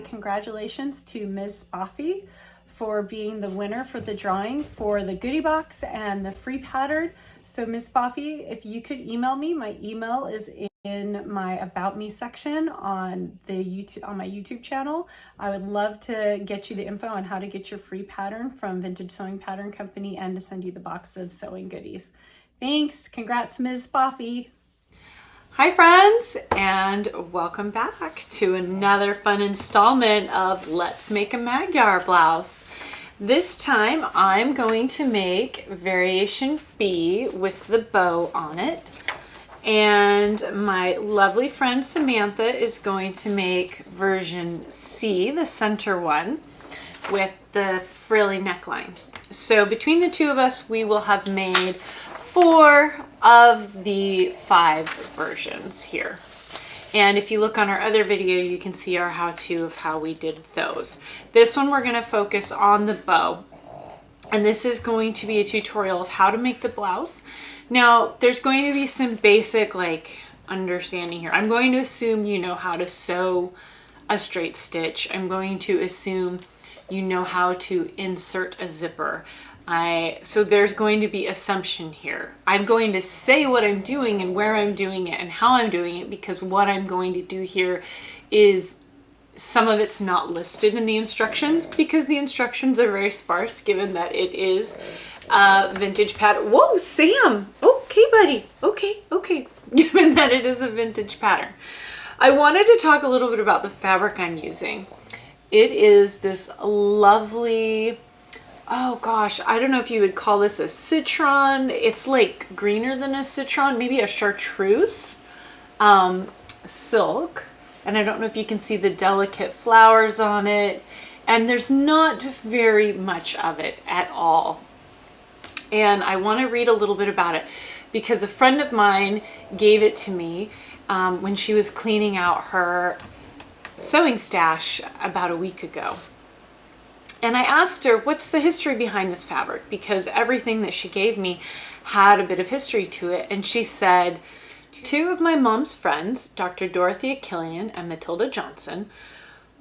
congratulations to Ms. Spoffy for being the winner for the drawing for the goodie box and the free pattern. So Ms. Spoffy, if you could email me, my email is in my About Me section on my YouTube channel. I would love to get you the info on how to get your free pattern from Vintage Sewing Pattern Company and to send you the box of sewing goodies. Thanks. Congrats, Ms. Spoffy. Hi friends, and welcome back to another fun installment of Let's Make a Magyar Blouse. This time I'm going to make variation B with the bow on it, and my lovely friend Samantha is going to make version C, the center one, with the frilly neckline. So between the two of us, we will have made 4 of the 5 versions here. And if you look on our other video, you can see our how-to of how we did those. This one we're going to focus on the bow. And this is going to be a tutorial of how to make the blouse. Now, there's going to be some basic understanding here. I'm going to assume you know how to sew a straight stitch. I'm going to assume you know how to insert a zipper. So there's going to be assumption here. I'm going to say what I'm doing and where I'm doing it and how I'm doing it, because what I'm going to do here is some of it's not listed in the instructions because the instructions are very sparse given that it is vintage pattern. Whoa, Sam! Okay, buddy. Okay. Given that it is a vintage pattern. I wanted to talk a little bit about the fabric I'm using. It is this lovely, oh gosh, I don't know if you would call this a citron. It's like greener than a citron, maybe a chartreuse silk. And I don't know if you can see the delicate flowers on it. And there's not very much of it at all. And I want to read a little bit about it because a friend of mine gave it to me when she was cleaning out her sewing stash about a week ago. And I asked her, what's the history behind this fabric? Because everything that she gave me had a bit of history to it. And she said, 2 of my mom's friends, Dr. Dorothea Killian and Matilda Johnson,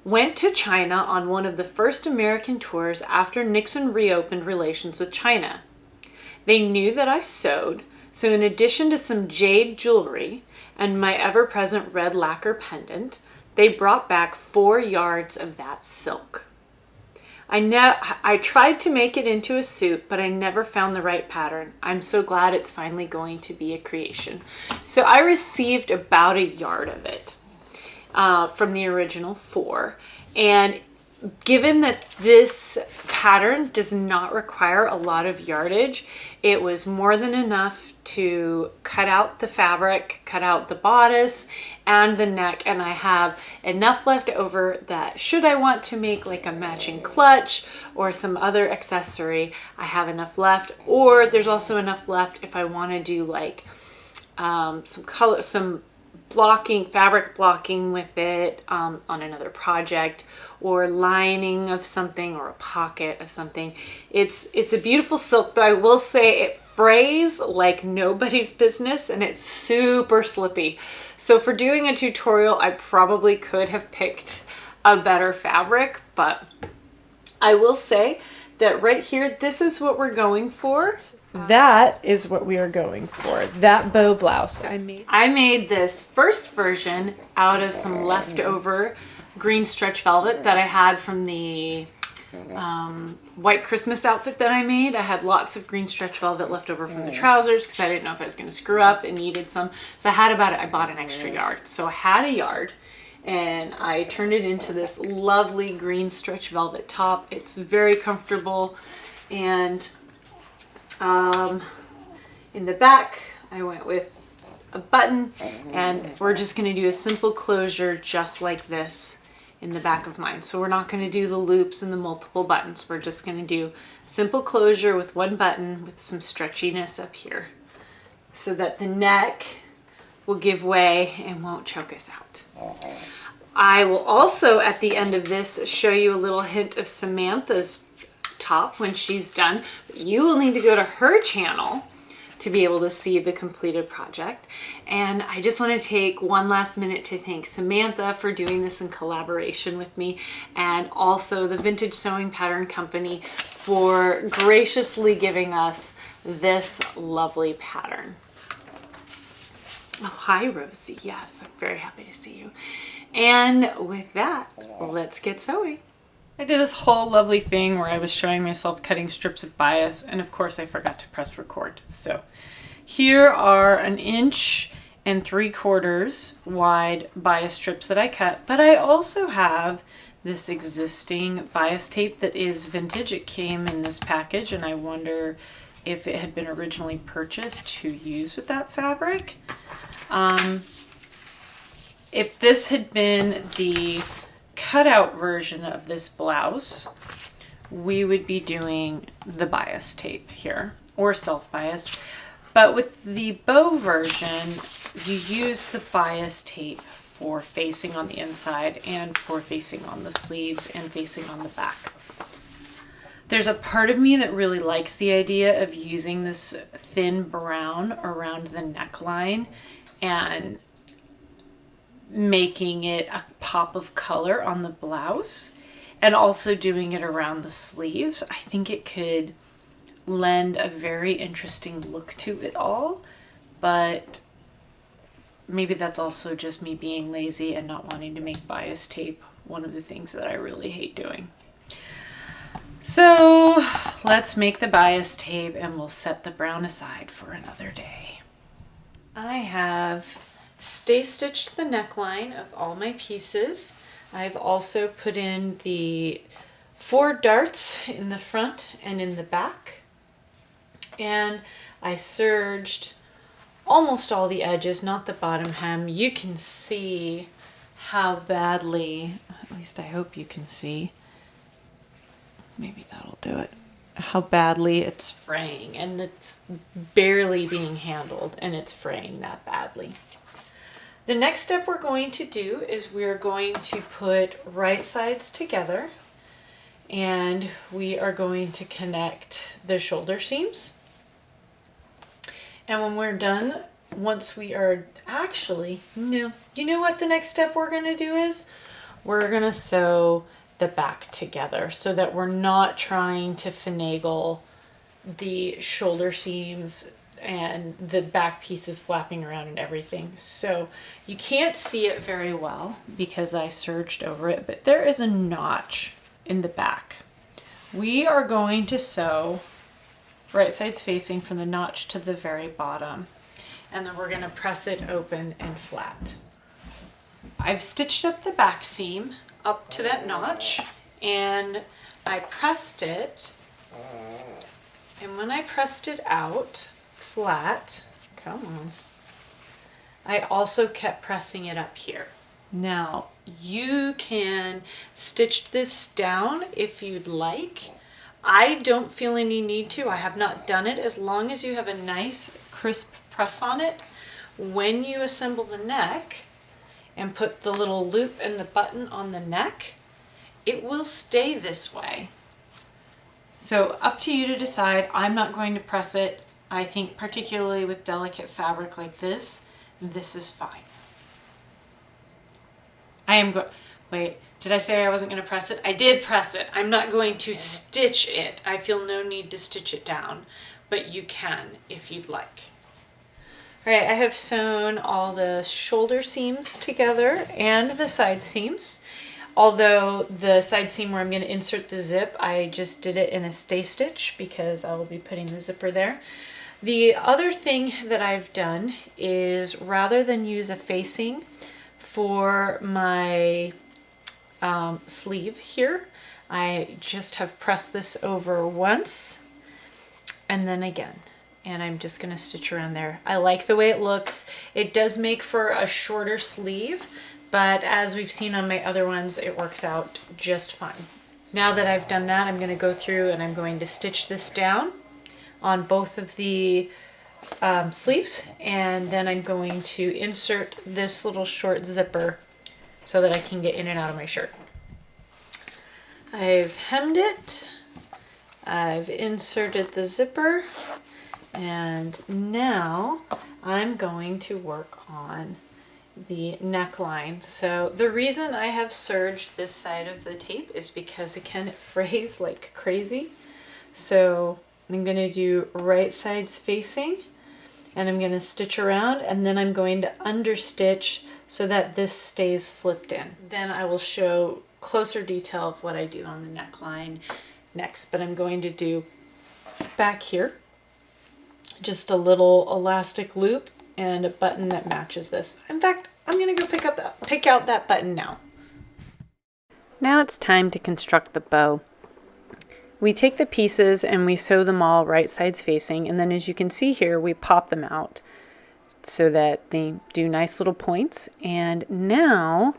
went to China on one of the first American tours after Nixon reopened relations with China. They knew that I sewed, so in addition to some jade jewelry and my ever-present red lacquer pendant, they brought back 4 yards of that silk. I tried to make it into a suit, but I never found the right pattern. I'm so glad it's finally going to be a creation. So I received about 1 yard of it from the original 4. And given that this pattern does not require a lot of yardage, it was more than enough to cut out the fabric, cut out the bodice and the neck, and I have enough left over that should I want to make like a matching clutch or some other accessory, I have enough left. Or there's also enough left if I want to do like some blocking, fabric blocking with it on another project, or lining of something, or a pocket of something. It's a beautiful silk, though I will say it frays like nobody's business and it's super slippy. So for doing a tutorial, I probably could have picked a better fabric, but I will say that right here, this is what we're going for. That is what we are going for, that bow blouse. I made this first version out of some leftover green stretch velvet that I had from the white Christmas outfit that I made. I had lots of green stretch velvet left over from the trousers because I didn't know if I was going to screw up and needed some. So I bought an extra yard. So I had a yard and I turned it into this lovely green stretch velvet top. It's very comfortable, and in the back I went with a button, and we're just going to do a simple closure just like this in the back of mine. So we're not going to do the loops and the multiple buttons. We're just going to do simple closure with 1 button with some stretchiness up here so that the neck will give way and won't choke us out. I will also at the end of this show you a little hint of Samantha's top when she's done. You will need to go to her channel to be able to see the completed project. And I just want to take one last minute to thank Samantha for doing this in collaboration with me, and also the Vintage Sewing Pattern Company for graciously giving us this lovely pattern. Oh, hi Rosie. Yes, I'm very happy to see you. And with that, let's get sewing. I did this whole lovely thing where I was showing myself cutting strips of bias, and of course I forgot to press record. So here are 1 3/4 wide bias strips that I cut, but I also have this existing bias tape that is vintage. It came in this package, and I wonder if it had been originally purchased to use with that fabric. If this had been the cutout version of this blouse, we would be doing the bias tape here, or self-bias. But with the bow version, you use the bias tape for facing on the inside and for facing on the sleeves and facing on the back. There's a part of me that really likes the idea of using this thin brown around the neckline and making it a pop of color on the blouse, and also doing it around the sleeves. I think it could lend a very interesting look to it all, but maybe that's also just me being lazy and not wanting to make bias tape one of the things that I really hate doing. So let's make the bias tape, and we'll set the brown aside for another day. I have stay stitched the neckline of all my pieces. I've also put in the 4 darts in the front and in the back, and I serged almost all the edges, not the bottom hem. You can see how badly, at least I hope you can see, maybe that'll do it, how badly it's fraying, and it's barely being handled and it's fraying that badly. The next step we're going to do is we're going to put right sides together, and we are going to connect the shoulder seams. And when we're done, once we are actually, no, you know what the next step we're going to do is? We're going to sew the back together so that we're not trying to finagle the shoulder seams and the back pieces flapping around and everything. So you can't see it very well because I serged over it, but there is a notch in the back. We are going to sew right sides facing from the notch to the very bottom, and then we're going to press it open and flat. I've stitched up the back seam up to that notch, and I pressed it, and when I pressed it out flat, come on, I also kept pressing it up here. Now you can stitch this down if you'd like. I don't feel any need to. I have not done it. As long as you have a nice crisp press on it, when you assemble the neck and put the little loop and the button on the neck, it will stay this way. So up to you to decide. I'm not going to press it. I think particularly with delicate fabric like this is fine. Wait, did I say I wasn't going to press it? I did press it. I'm not going to stitch it. I feel no need to stitch it down, but you can if you'd like. All right, I have sewn all the shoulder seams together and the side seams. Although the side seam where I'm going to insert the zip, I just did it in a stay stitch because I will be putting the zipper there. The other thing that I've done is, rather than use a facing for my sleeve here, I just have pressed this over once and then again, and I'm just going to stitch around there. I like the way it looks. It does make for a shorter sleeve, but as we've seen on my other ones, it works out just fine. Now that I've done that, I'm going to go through and I'm going to stitch this down on both of the sleeves, and then I'm going to insert this little short zipper so that I can get in and out of my shirt. I've hemmed it, I've inserted the zipper, And now I'm going to work on the neckline. So the reason I have serged this side of the tape is because, again, it frays like crazy. So I'm going to do right sides facing, and I'm going to stitch around, and then I'm going to understitch so that this stays flipped in. Then I will show closer detail of what I do on the neckline next, but I'm going to do back here just a little elastic loop and a button that matches this. In fact, I'm gonna go pick out that button now. Now it's time to construct the bow. We take the pieces and we sew them all right sides facing, and then as you can see here, we pop them out so that they do nice little points. And now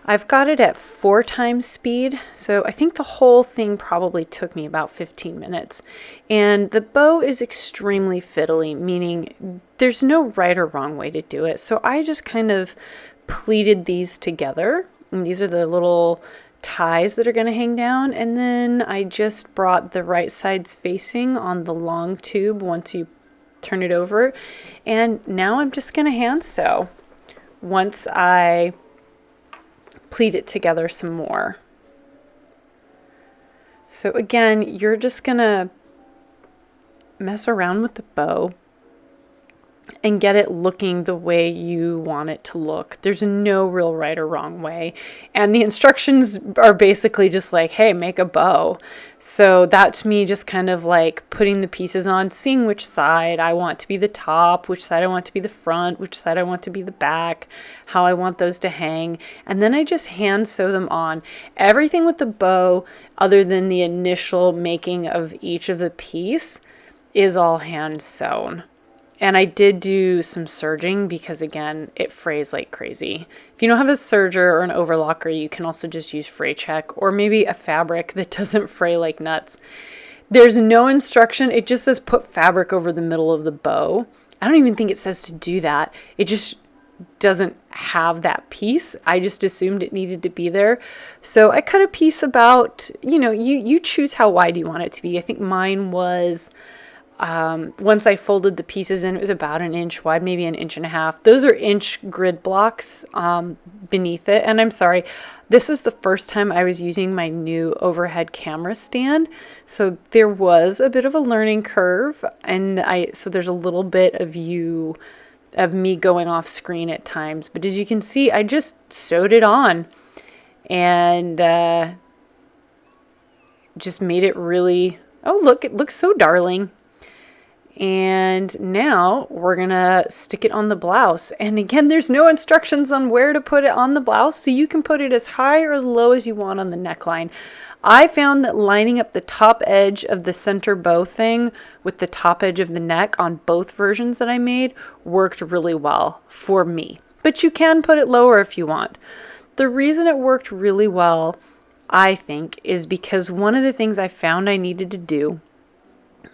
I've got it at 4 times speed, so I think the whole thing probably took me about 15 minutes. And the bow is extremely fiddly, meaning there's no right or wrong way to do it. So I just kind of pleated these together, and these are the little ties that are going to hang down, and then I just brought the right sides facing on the long tube once you turn it over, and now I'm just going to hand sew once I pleat it together some more. So again, you're just gonna mess around with the bow and get it looking the way you want it to look. There's no real right or wrong way. And the instructions are basically just like, hey, make a bow. So that's me just kind of like putting the pieces on, seeing which side I want to be the top, which side I want to be the front, which side I want to be the back, how I want those to hang. And then I just hand sew them on. Everything with the bow, other than the initial making of each of the piece, is all hand sewn. And I did do some serging because, again, it frays like crazy. If you don't have a serger or an overlocker, you can also just use fray check or maybe a fabric that doesn't fray like nuts. There's no instruction. It just says put fabric over the middle of the bow. I don't even think it says to do that. It just doesn't have that piece. I just assumed it needed to be there. So I cut a piece about, you choose how wide you want it to be. I think mine was... once I folded the pieces in, it was about 1 inch wide, maybe 1.5 inches. Those are inch grid blocks beneath it. And I'm sorry, this is the first time I was using my new overhead camera stand. So there was a bit of a learning curve. And so there's a little bit of me going off screen at times. But as you can see, I just sewed it on and just made it really, oh, look, it looks so darling. And now we're gonna stick it on the blouse. And again, there's no instructions on where to put it on the blouse, so you can put it as high or as low as you want on the neckline. I found that lining up the top edge of the center bow thing with the top edge of the neck on both versions that I made worked really well for me. But you can put it lower if you want. The reason it worked really well, I think, is because one of the things I found I needed to do,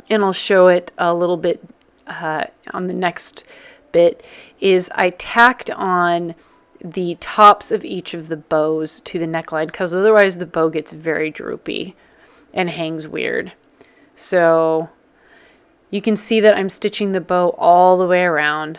and I'll show it a little bit on the next bit, is I tacked on the tops of each of the bows to the neckline, because otherwise the bow gets very droopy and hangs weird. So you can see that I'm stitching the bow all the way around.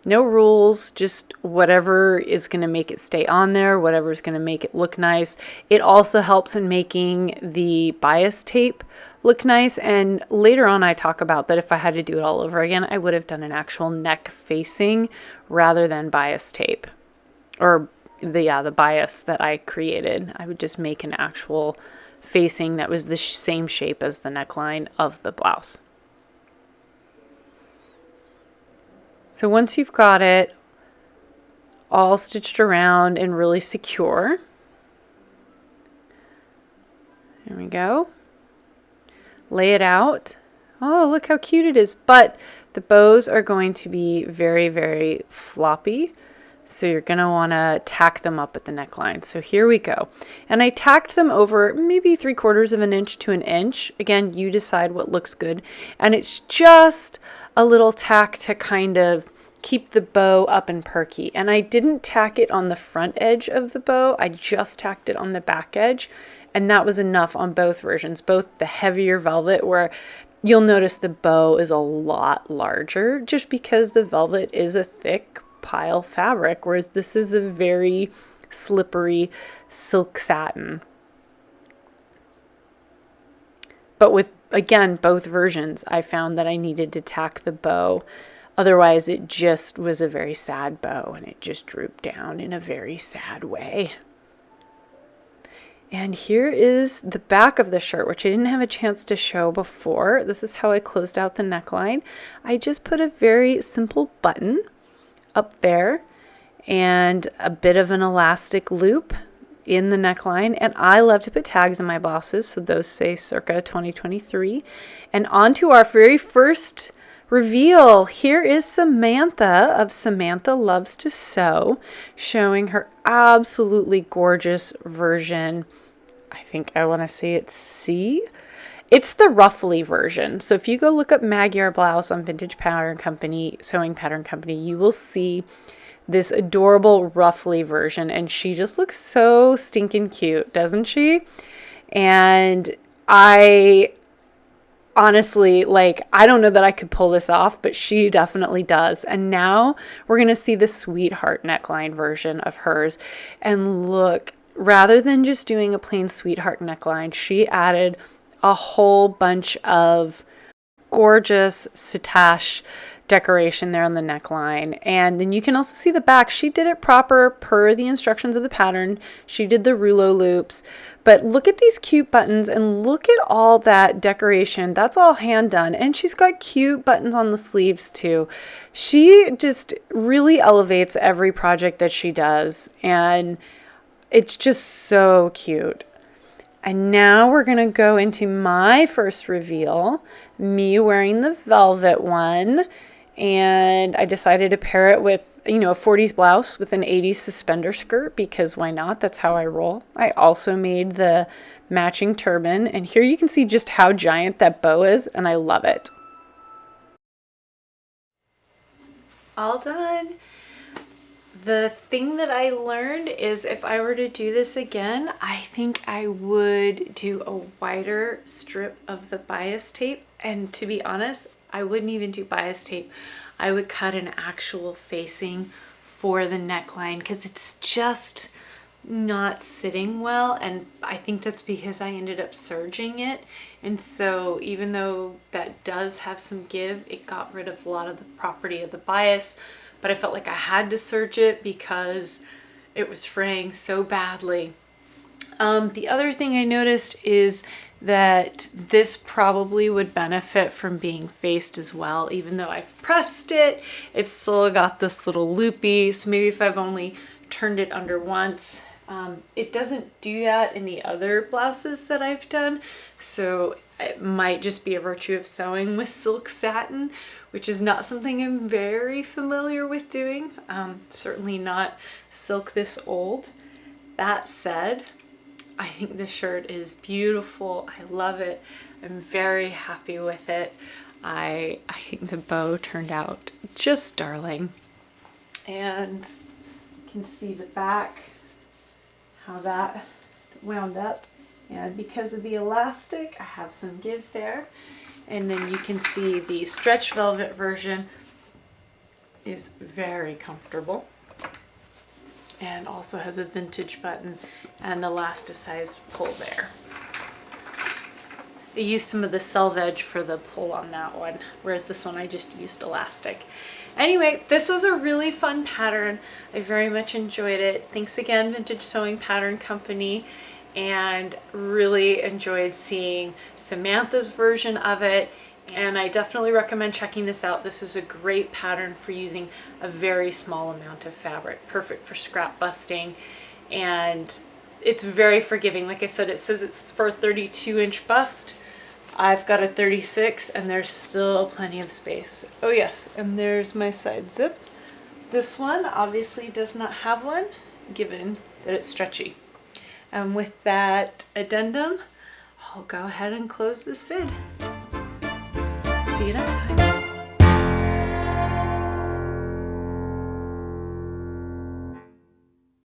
No rules, just whatever is going to make it stay on there, whatever is going to make it look nice. It also helps in making the bias tape look nice. And later on I talk about that if I had to do it all over again, I would have done an actual neck facing rather than bias tape. Or the bias that I created. I would just make an actual facing that was the same shape as the neckline of the blouse. So once you've got it all stitched around and really secure, there we go. Lay it out. Oh, look how cute it is. But the bows are going to be very, very floppy. So you're going to want to tack them up at the neckline. So here we go. And I tacked them over maybe 3/4 inch to 1 inch. Again, you decide what looks good. And it's just a little tack to kind of keep the bow up and perky. And I didn't tack it on the front edge of the bow. I just tacked it on the back edge. And that was enough on both versions, both the heavier velvet where you'll notice the bow is a lot larger just because the velvet is a thick pile fabric, whereas this is a very slippery silk satin. But with, again, both versions, I found that I needed to tack the bow. Otherwise, it just was a very sad bow and it just drooped down in a very sad way. And here is the back of the shirt, which I didn't have a chance to show before. This is how I closed out the neckline. I just put a very simple button up there and a bit of an elastic loop in the neckline. And I love to put tags in my blouses, so those say circa 2023. And on to our very first reveal. Here is Samantha of Samantha Loves to Sew, showing her absolutely gorgeous version. I think I want to say it's C. It's the ruffly version. So if you go look up Magyar Blouse on Vintage Pattern Company, Sewing Pattern Company, you will see this adorable ruffly version. And she just looks so stinking cute, doesn't she? And I honestly, like, I don't know that I could pull this off, but she definitely does. And now we're going to see the sweetheart neckline version of hers. And look, rather than just doing a plain sweetheart neckline, she added a whole bunch of gorgeous soutache decoration there on the neckline. And then you can also see the back. She did it proper per the instructions of the pattern. She did the rouleau loops. But look at these cute buttons and look at all that decoration. That's all hand done. And she's got cute buttons on the sleeves too. She just really elevates every project that she does. And it's just so cute. And now we're going to go into my first reveal, me wearing the velvet one. And I decided to pair it with, you know, a 40s blouse with an 80s suspender skirt, because why not? That's how I roll. I also made the matching turban. And here you can see just how giant that bow is, and I love it. All done. The thing that I learned is if I were to do this again, I think I would do a wider strip of the bias tape. And to be honest, I wouldn't even do bias tape. I would cut an actual facing for the neckline because it's just not sitting well. And I think that's because I ended up serging it. And so even though that does have some give, it got rid of a lot of the property of the bias. But I felt like I had to serge it because it was fraying so badly. The other thing I noticed is that this probably would benefit from being faced as well. Even though I've pressed it, it's still got this little loopy. So maybe if I've only turned it under once, it doesn't do that in the other blouses that I've done. So it might just be a virtue of sewing with silk satin, which is not something I'm very familiar with doing. Certainly not silk this old. That said, I think the shirt is beautiful. I love it. I'm very happy with it. I think the bow turned out just darling. And you can see the back, how that wound up. And because of the elastic, I have some give there. And then you can see the stretch velvet version is very comfortable and also has a vintage button and elasticized pull there. I used some of the selvage for the pull on that one, whereas this one I just used elastic. Anyway, this was a really fun pattern. I very much enjoyed it. Thanks again, Vintage Sewing Pattern Company. And really enjoyed seeing Samantha's version of it, and I definitely recommend checking this out. This is a great pattern for using a very small amount of fabric, perfect for scrap busting, and it's very forgiving. Like I said, it says it's for a 32-inch bust. I've got a 36 and there's still plenty of space. Oh yes, and there's my side zip. This one obviously does not have one, given that it's stretchy. With that addendum, I'll go ahead and close this vid. See you next time.